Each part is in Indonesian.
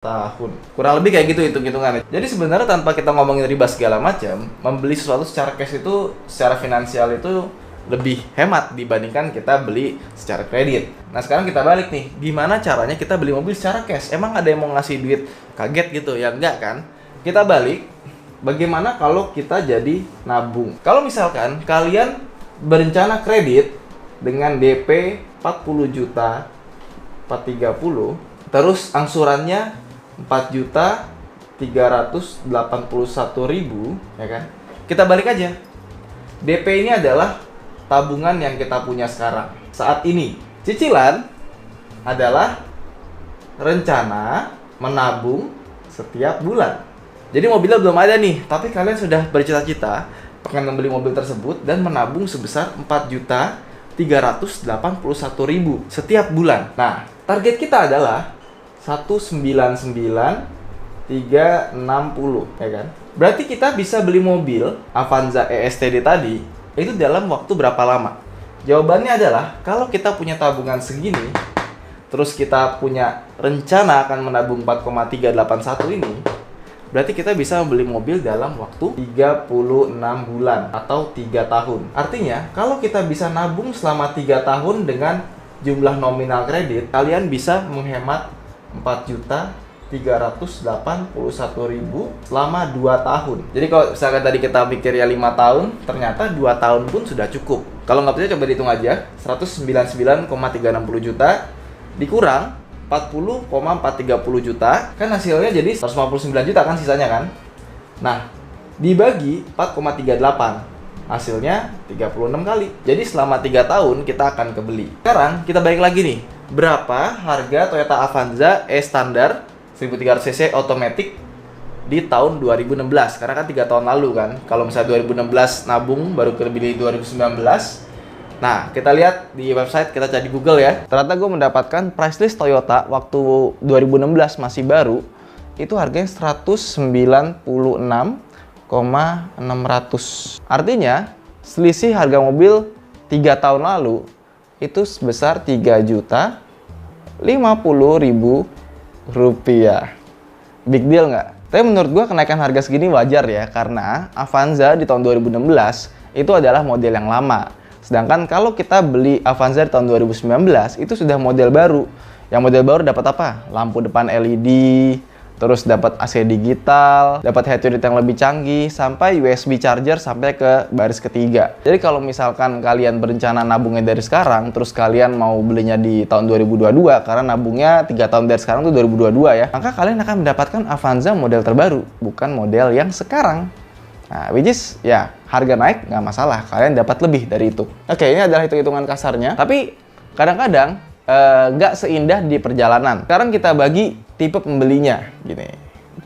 tahun. Kurang lebih kayak gitu hitung-hitungannya. Jadi sebenarnya tanpa kita ngomongin riba segala macam, membeli sesuatu secara cash itu secara finansial itu lebih hemat dibandingkan kita beli secara kredit. Nah sekarang kita balik nih, gimana caranya kita beli mobil secara cash? Emang ada yang mau ngasih duit kaget gitu? Ya enggak kan? Kita balik, bagaimana kalau kita jadi nabung? Kalau misalkan kalian berencana kredit dengan DP 40 juta, 430, terus angsurannya 4.381.000, ya kan? Kita balik aja. DP ini adalah tabungan yang kita punya sekarang. Saat ini, cicilan adalah rencana menabung setiap bulan. Jadi mobilnya belum ada nih, tapi kalian sudah bercita-cita pengen membeli mobil tersebut dan menabung sebesar 4.381.000 setiap bulan. Nah, target kita adalah 199.360, ya kan? Berarti kita bisa beli mobil Avanza ESTD tadi itu dalam waktu berapa lama? Jawabannya adalah kalau kita punya tabungan segini, terus kita punya rencana akan menabung 4,381 ini, berarti kita bisa membeli mobil dalam waktu 36 bulan atau 3 tahun. Artinya, kalau kita bisa nabung selama 3 tahun dengan jumlah nominal kredit, kalian bisa menghemat 4.381.000 selama 2 tahun. Jadi kalau misalkan tadi kita pikir ya 5 tahun, ternyata 2 tahun pun sudah cukup. Kalau nggak percaya coba dihitung aja, 199,360 juta dikurang 40,430 juta, kan hasilnya jadi 159 juta kan sisanya kan. Nah, dibagi 4,38, hasilnya 36 kali. Jadi selama 3 tahun kita akan kebeli. Sekarang kita balik lagi nih, berapa harga Toyota Avanza E-Standard 1300cc automatic di tahun 2016? Karena kan 3 tahun lalu kan. Kalau misalnya 2016 nabung baru kebeli 2019. Nah, kita lihat di website, kita cari di Google ya. Ternyata gue mendapatkan price list Toyota waktu 2016 masih baru, itu harganya 196,600. Artinya, selisih harga mobil 3 tahun lalu itu sebesar 3.050.000 rupiah. Big deal nggak? Tapi menurut gue kenaikan harga segini wajar ya, karena Avanza di tahun 2016 itu adalah model yang lama. Sedangkan kalau kita beli Avanza di tahun 2019 itu sudah model baru. Yang model baru dapat apa? Lampu depan LED, terus dapat AC digital, dapat head unit yang lebih canggih, sampai USB charger sampai ke baris ketiga. Jadi kalau misalkan kalian berencana nabungnya dari sekarang, terus kalian mau belinya di tahun 2022, karena nabungnya 3 tahun dari sekarang tuh 2022 ya, maka kalian akan mendapatkan Avanza model terbaru, bukan model yang sekarang. Nah, which is, ya, harga naik nggak masalah, kalian dapat lebih dari itu. Oke, ini adalah hitung-hitungan kasarnya, tapi kadang-kadang nggak seindah di perjalanan. Sekarang kita bagi tipe pembelinya, gini.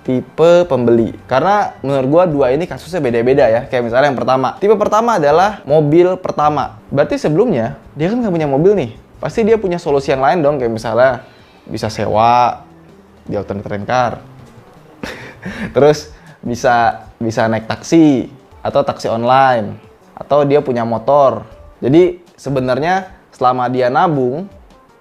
Tipe pembeli. Karena menurut gua dua ini kasusnya beda-beda ya. Kayak misalnya yang pertama. Tipe pertama adalah mobil pertama. Berarti sebelumnya, dia kan nggak punya mobil nih. Pasti dia punya solusi yang lain dong. Kayak misalnya, bisa sewa di alternate rent car. Terus, bisa naik taksi, atau taksi online. Atau dia punya motor. Jadi, sebenarnya selama dia nabung,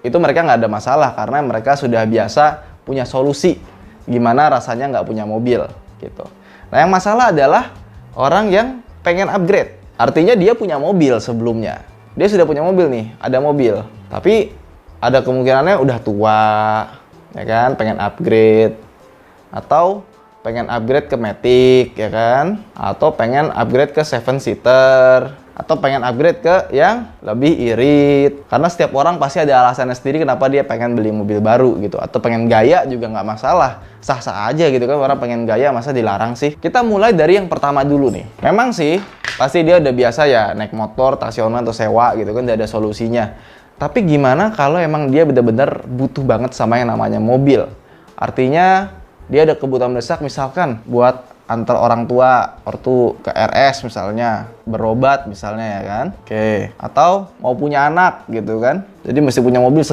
itu mereka nggak ada masalah karena mereka sudah biasa punya solusi gimana rasanya nggak punya mobil gitu. Nah yang masalah adalah orang yang pengen upgrade. Artinya dia punya mobil sebelumnya. Dia sudah punya mobil nih, ada mobil. Tapi ada kemungkinannya udah tua, ya kan, pengen upgrade. Atau pengen upgrade ke Matic, ya kan. Atau pengen upgrade ke 7-seater. Atau pengen upgrade ke yang lebih irit. Karena setiap orang pasti ada alasannya sendiri kenapa dia pengen beli mobil baru gitu. Atau pengen gaya juga nggak masalah. Sah-sah aja gitu kan, orang pengen gaya masa dilarang sih. Kita mulai dari yang pertama dulu nih. Memang sih, pasti dia udah biasa ya naik motor, taksi online atau sewa gitu kan, udah ada solusinya. Tapi gimana kalau emang dia benar-benar butuh banget sama yang namanya mobil? Artinya, dia ada kebutuhan mendesak misalkan buat antar orang tua, ortu ke RS misalnya, berobat misalnya ya kan. Oke. Atau mau punya anak gitu kan. Jadi mesti punya mobil